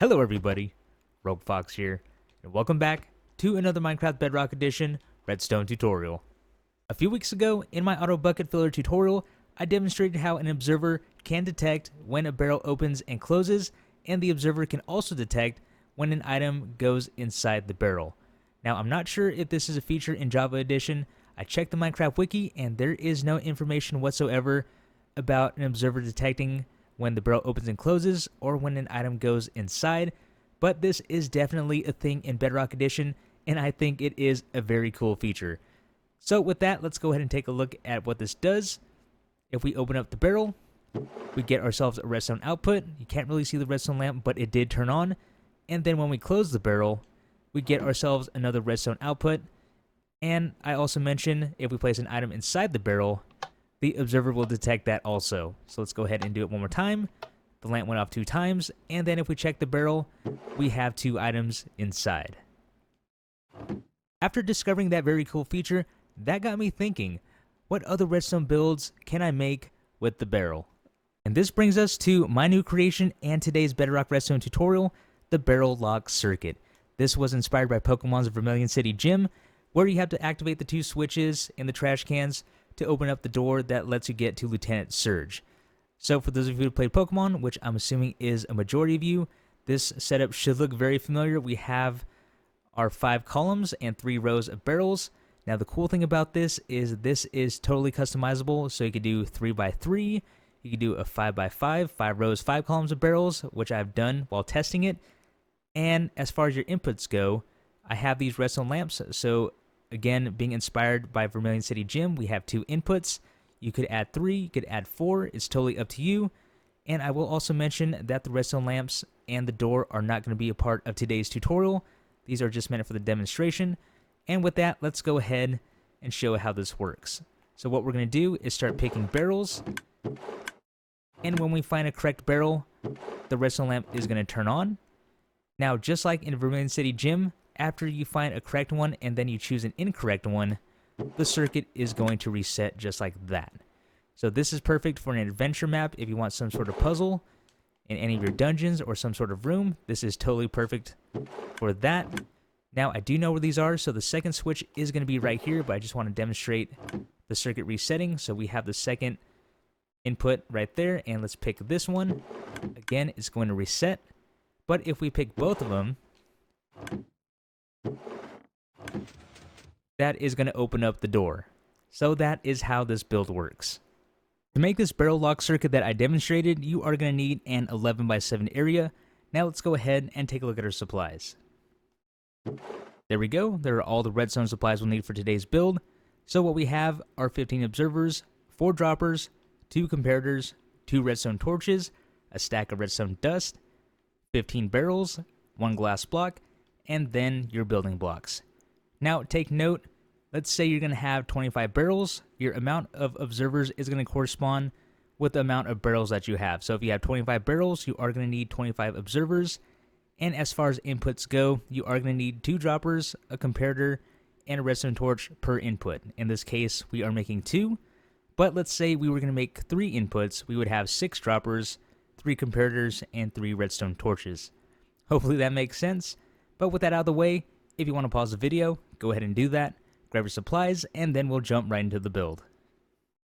Hello everybody, Rogue Fox here, and welcome back to another Minecraft Bedrock Edition Redstone tutorial. A few weeks ago, in my auto bucket filler tutorial, I demonstrated how an observer can detect when a barrel opens and closes, and the observer can also detect when an item goes inside the barrel. Now, I'm not sure if this is a feature in Java Edition. I checked the Minecraft wiki, and there is no information whatsoever about an observer detecting when the barrel opens and closes, or when an item goes inside, but this is definitely a thing in Bedrock Edition, and I think it is a very cool feature. So with that, let's go ahead and take a look at what this does. If we open up the barrel, we get ourselves a redstone output. You can't really see the redstone lamp, but it did turn on. And then when we close the barrel, we get ourselves another redstone output. And I also mentioned if we place an item inside the barrel, the observer will detect that also. So let's go ahead and do it one more time. The lamp went off 2 times, and then if we check the barrel, we have 2 items inside. After discovering that very cool feature, that got me thinking, what other redstone builds can I make with the barrel? And this brings us to my new creation and today's Bedrock Redstone tutorial, the barrel lock circuit. This was inspired by Pokemon's Vermilion City Gym, where you have to activate the 2 switches in the trash cans to open up the door that lets you get to Lieutenant Surge. So for those of you who played Pokemon, which I'm assuming is a majority of you, this setup should look very familiar. We have our 5 columns and 3 rows of barrels. Now the cool thing about this is totally customizable, so you could do 3x3, you could do a 5x5, 5 rows, 5 columns of barrels, which I've done while testing it. And as far as your inputs go, I have these redstone lamps, so again, being inspired by Vermilion City Gym, we have 2 inputs. You could add 3, you could add 4, it's totally up to you. And I will also mention that the redstone lamps and the door are not going to be a part of today's tutorial. These are just meant for the demonstration. And with that, let's go ahead and show how this works. So what we're going to do is start picking barrels. And when we find a correct barrel, the redstone lamp is going to turn on. Now, just like in Vermilion City Gym, after you find a correct one and then you choose an incorrect one, the circuit is going to reset just like that. So this is perfect for an adventure map if you want some sort of puzzle in any of your dungeons or some sort of room. This is totally perfect for that. Now, I do know where these are, so the second switch is going to be right here, but I just want to demonstrate the circuit resetting. So we have the second input right there, and let's pick this one. Again, it's going to reset. But if we pick both of them, that is going to open up the door. So that is how this build works. To make this barrel lock circuit that I demonstrated, you are going to need an 11x7 area. Now let's go ahead and take a look at our supplies. There we go. There are all the redstone supplies we'll need for today's build. So what we have are 15 observers, 4 droppers, 2 comparators, 2 redstone torches, a stack of redstone dust, 15 barrels, 1 glass block, and then your building blocks. Now take note, let's say you're going to have 25 barrels, your amount of observers is going to correspond with the amount of barrels that you have. So if you have 25 barrels, you are going to need 25 observers. And as far as inputs go, you are going to need 2 droppers, a comparator, and a redstone torch per input. In this case, we are making 2. But let's say we were going to make 3 inputs, we would have 6 droppers, 3 comparators, and 3 redstone torches. Hopefully that makes sense. But with that out of the way, if you want to pause the video, go ahead and do that, grab your supplies, and then we'll jump right into the build.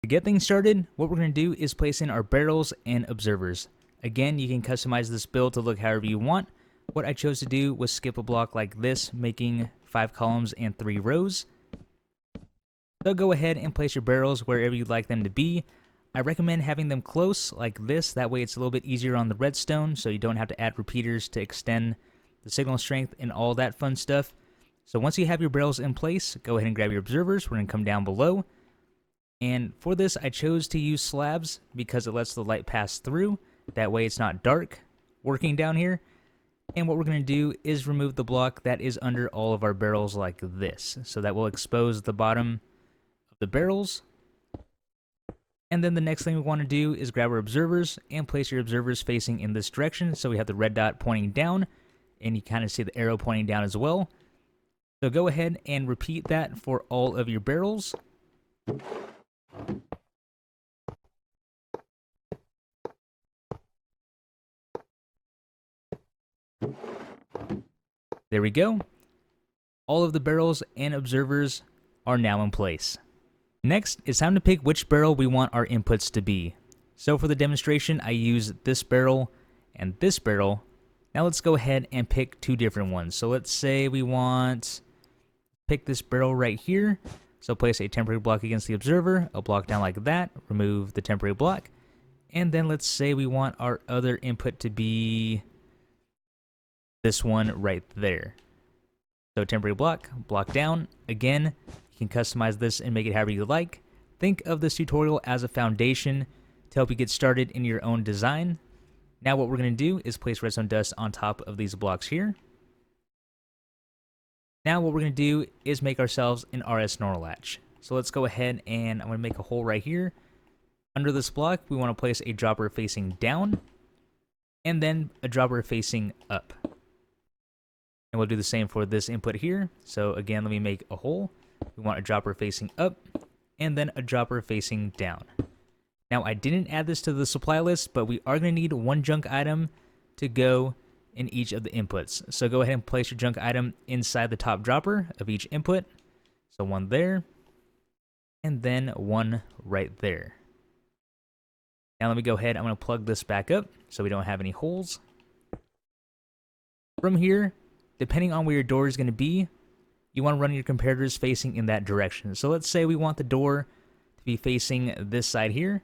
To get things started, what we're going to do is place in our barrels and observers. Again, you can customize this build to look however you want. What I chose to do was skip a block like this, making 5 columns and 3 rows. So go ahead and place your barrels wherever you'd like them to be. I recommend having them close like this, that way it's a little bit easier on the redstone, so you don't have to add repeaters to extend the signal strength and all that fun stuff. So once you have your barrels in place, go ahead and grab your observers. We're going to come down below. And for this, I chose to use slabs because it lets the light pass through. That way it's not dark working down here. And what we're going to do is remove the block that is under all of our barrels like this. So that will expose the bottom of the barrels. And then the next thing we want to do is grab our observers and place your observers facing in this direction. So we have the red dot pointing down, and you kind of see the arrow pointing down as well. So go ahead and repeat that for all of your barrels. There we go. All of the barrels and observers are now in place. Next, it's time to pick which barrel we want our inputs to be. So for the demonstration, I use this barrel and this barrel. Now let's go ahead and pick two different ones. So let's say we pick this barrel right here. So place a temporary block against the observer, a block down like that, remove the temporary block. And then let's say we want our other input to be this one right there. So temporary block, block down. Again, you can customize this and make it however you like. Think of this tutorial as a foundation to help you get started in your own design. Now what we're going to do is place redstone dust on top of these blocks here. Now what we're going to do is make ourselves an RS NOR latch. So let's go ahead and I'm going to make a hole right here. Under this block, we want to place a dropper facing down and then a dropper facing up. And we'll do the same for this input here. So again, let me make a hole. We want a dropper facing up and then a dropper facing down. Now I didn't add this to the supply list, but we are going to need one junk item to go in each of the inputs. So go ahead and place your junk item inside the top dropper of each input. So one there and then one right there. Now let me go ahead, I'm going to plug this back up so we don't have any holes. From here, depending on where your door is going to be, you want to run your comparators facing in that direction. So let's say we want the door to be facing this side here.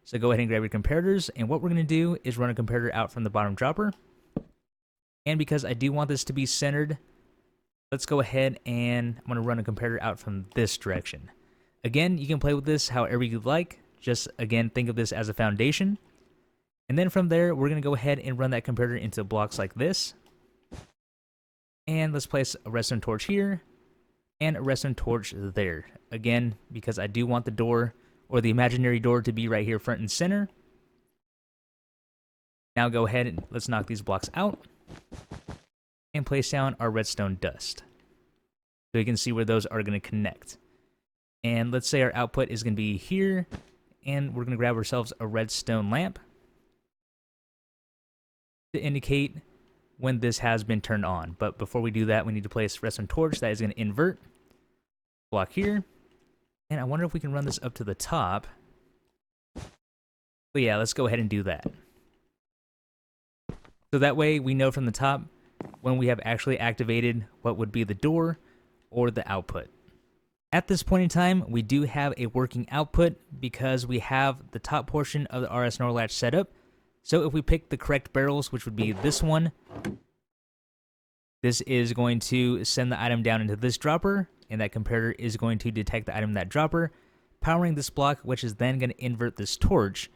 So go ahead and grab your comparators, and what we're going to do is run a comparator out from the bottom dropper. And because I do want this to be centered, let's go ahead and I'm going to run a comparator out from this direction. Again, you can play with this however you like. Just, again, think of this as a foundation. And then from there, we're going to go ahead and run that comparator into blocks like this. And let's place a redstone torch here and a redstone torch there. Again, because I do want the door or the imaginary door to be right here front and center. Now go ahead and let's knock these blocks out and place down our redstone dust. So you can see where those are going to connect. And let's say our output is going to be here. And we're going to grab ourselves a redstone lamp to indicate when this has been turned on. But before we do that, we need to place redstone torch that is going to invert. Block here. And I wonder if we can run this up to the top. But yeah, let's go ahead and do that. So that way we know from the top when we have actually activated what would be the door or the output. At this point in time, we do have a working output because we have the top portion of the RS NOR latch set up. So if we pick the correct barrels, which would be this one, this is going to send the item down into this dropper, and that comparator is going to detect the item in that dropper, powering this block, which is then going to invert this torch.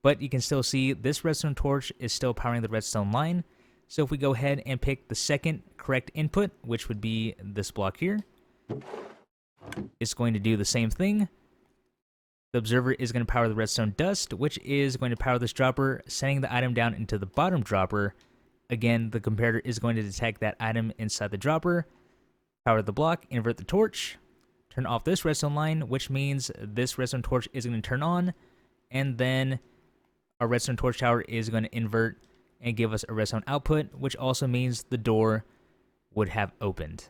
But you can still see this redstone torch is still powering the redstone line. So if we go ahead and pick the second correct input, which would be this block here, it's going to do the same thing. The observer is going to power the redstone dust, which is going to power this dropper, sending the item down into the bottom dropper. Again, the comparator is going to detect that item inside the dropper, power the block, invert the torch, turn off this redstone line, which means this redstone torch is going to turn on, and then our redstone torch tower is going to invert and give us a redstone output, which also means the door would have opened.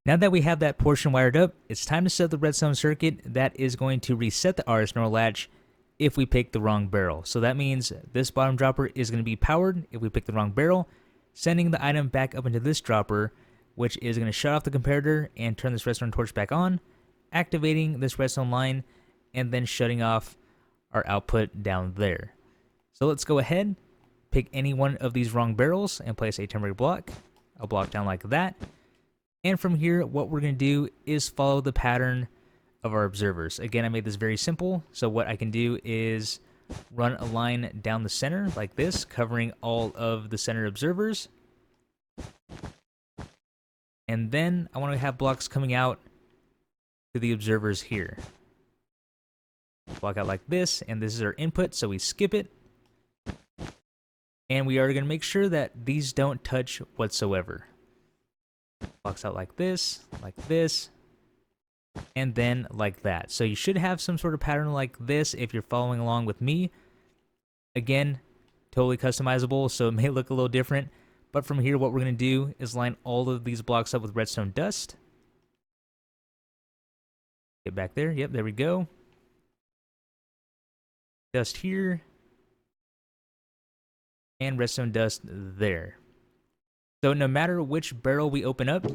Now that we have that portion wired up, it's time to set the redstone circuit that is going to reset the RS NOR latch if we pick the wrong barrel. So that means this bottom dropper is going to be powered if we pick the wrong barrel, sending the item back up into this dropper, which is going to shut off the comparator and turn this redstone torch back on, activating this redstone line, and then shutting off our output down there. So let's go ahead, pick any one of these wrong barrels, and place a temporary block. I'll block down like that. And from here, what we're going to do is follow the pattern of our observers. Again, I made this very simple. So what I can do is run a line down the center like this, covering all of the center observers. And then I want to have blocks coming out to the observers here. Block out like this, and this is our input, so we skip it. And we are going to make sure that these don't touch whatsoever. Blocks out like this, and then like that. So you should have some sort of pattern like this if you're following along with me. Again, totally customizable, so it may look a little different, But from here, what we're going to do is line all of these blocks up with redstone dust. Get back there. Yep, there we go. Dust here. And redstone dust there. So no matter which barrel we open up,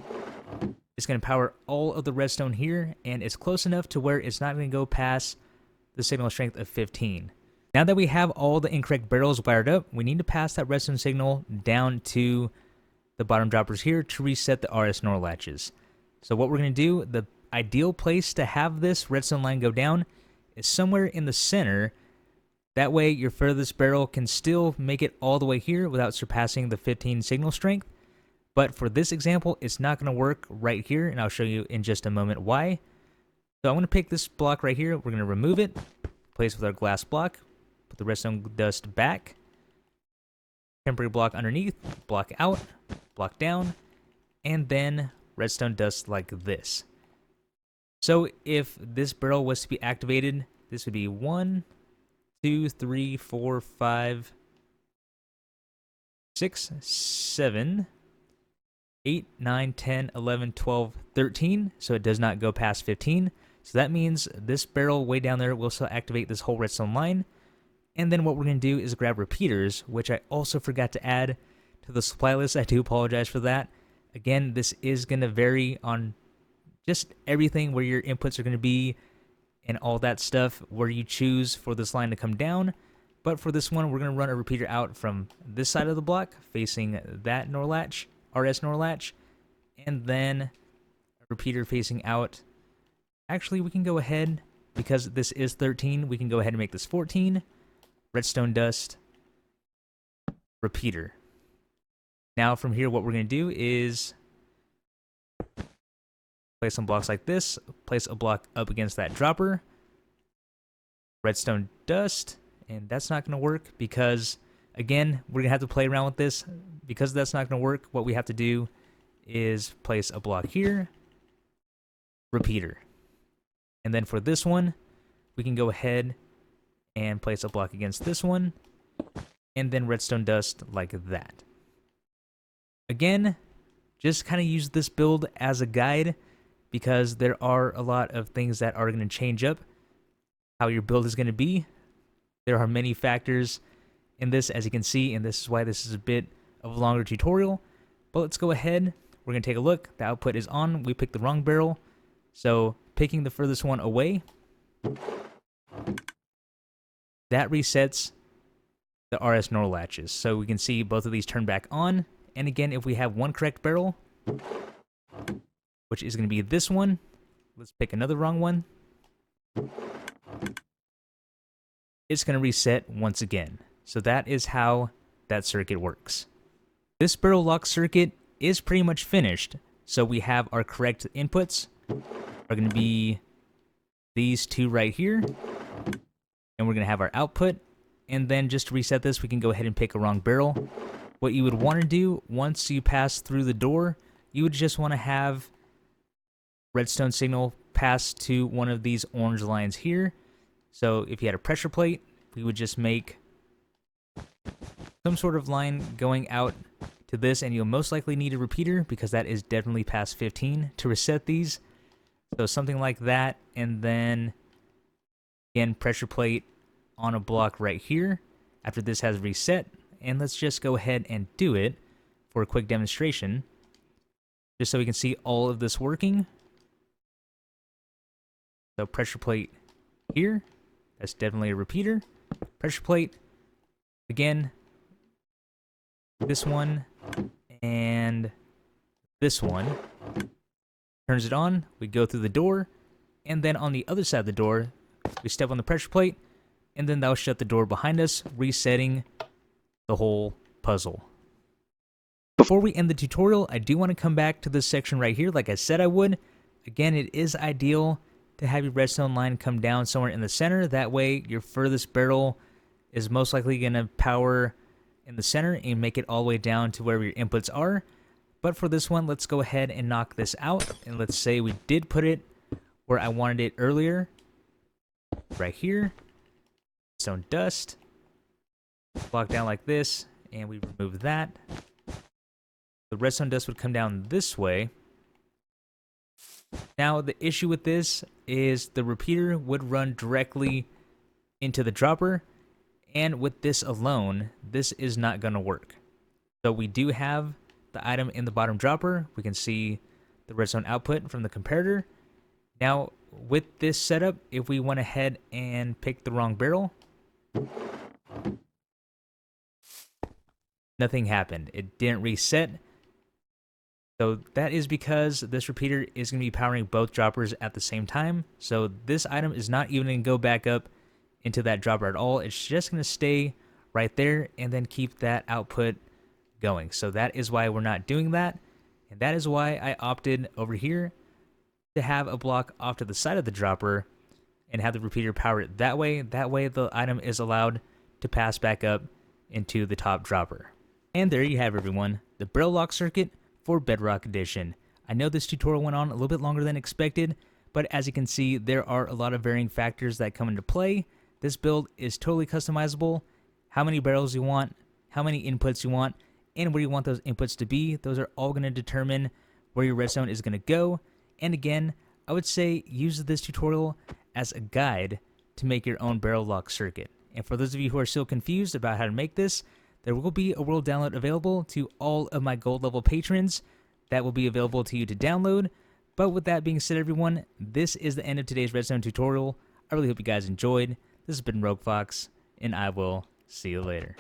it's going to power all of the redstone here, and it's close enough to where it's not going to go past the signal strength of 15. Now that we have all the incorrect barrels wired up, we need to pass that redstone signal down to the bottom droppers here to reset the RS NOR latches. So what we're going to do, the ideal place to have this redstone line go down is somewhere in the center. That way your furthest barrel can still make it all the way here without surpassing the 15 signal strength. But for this example, it's not going to work right here, and I'll show you in just a moment why. So I'm going to pick this block right here. We're going to remove it, place it with our glass block, put the redstone dust back, temporary block underneath, block out, block down, and then redstone dust like this. So if this barrel was to be activated, this would be 1, 2, 3, 4, 5, 6, 7, 8, 9, 10, 11, 12, 13. So it does not go past 15. So that means this barrel way down there will still activate this whole redstone line. And then what we're going to do is grab repeaters, which I also forgot to add to the supply list. I do apologize for that. Again, this is going to vary on just everything where your inputs are going to be and all that stuff where you choose for this line to come down. But for this one, we're going to run a repeater out from this side of the block facing that NOR latch, RS NOR latch, and then a repeater facing out. Actually, we can go ahead, because this is 13, we can go ahead and make this 14. Redstone dust, repeater. Now from here, what we're going to do is place some blocks like this, place a block up against that dropper, redstone dust, and that's not going to work because, again, we're going to have to play around with this. Because that's not going to work, what we have to do is place a block here, repeater. And then for this one, we can go ahead and place a block against this one, and then redstone dust like that. Again, just kind of use this build as a guide because there are a lot of things that are going to change up how your build is going to be. There are many factors in this, as you can see, and this is why this is a bit of a longer tutorial. But let's go ahead. We're going to take a look. The output is on. We picked the wrong barrel. So picking the furthest one away, that resets the RS NOR latches. So we can see both of these turn back on. And again, if we have one correct barrel, which is going to be this one, let's pick another wrong one. It's going to reset once again. So that is how that circuit works. This barrel lock circuit is pretty much finished. So we have our correct inputs are going to be these two right here. And we're going to have our output. And then just to reset this, we can go ahead and pick a wrong barrel. What you would want to do once you pass through the door, you would just want to have redstone signal pass to one of these orange lines here. So if you had a pressure plate, we would just make some sort of line going out to this, and you'll most likely need a repeater because that is definitely past 15 to reset these. So something like that, and then again, pressure plate on a block right here after this has reset. And let's just go ahead and do it for a quick demonstration, just so we can see all of this working. So pressure plate here, that's definitely a repeater. Pressure plate, again, this one and this one. Turns it on, we go through the door, and then on the other side of the door, we step on the pressure plate, and then that'll shut the door behind us, resetting the whole puzzle. Before we end the tutorial, I do want to come back to this section right here like I said I would. Again, it is ideal to have your redstone line come down somewhere in the center. That way, your furthest barrel is most likely going to power in the center and make it all the way down to wherever your inputs are. But for this one, let's go ahead and knock this out. And let's say we did put it where I wanted it earlier, right here. Redstone dust. Block down like this, and we remove that. The redstone dust would come down this way. Now, the issue with this is the repeater would run directly into the dropper, and with this alone, this is not going to work. So we do have the item in the bottom dropper. We can see the redstone output from the comparator. Now, with this setup, if we went ahead and picked the wrong barrel, nothing happened. It didn't reset. So that is because this repeater is going to be powering both droppers at the same time. So this item is not even going to go back up into that dropper at all. It's just going to stay right there and then keep that output going. So that is why we're not doing that. And that is why I opted over here to have a block off to the side of the dropper and have the repeater power it that way. That way the item is allowed to pass back up into the top dropper. And there you have it, everyone, the barrel lock circuit for Bedrock Edition. I know this tutorial went on a little bit longer than expected, but as you can see, there are a lot of varying factors that come into play. This build is totally customizable. How many barrels you want, how many inputs you want, and where you want those inputs to be, those are all going to determine where your redstone is going to go. And again, I would say use this tutorial as a guide to make your own barrel lock circuit. And for those of you who are still confused about how to make this, there will be a world download available to all of my gold level patrons that will be available to you to download. But with that being said, everyone, this is the end of today's redstone tutorial. I really hope you guys enjoyed. This has been Rogue Fox, and I will see you later.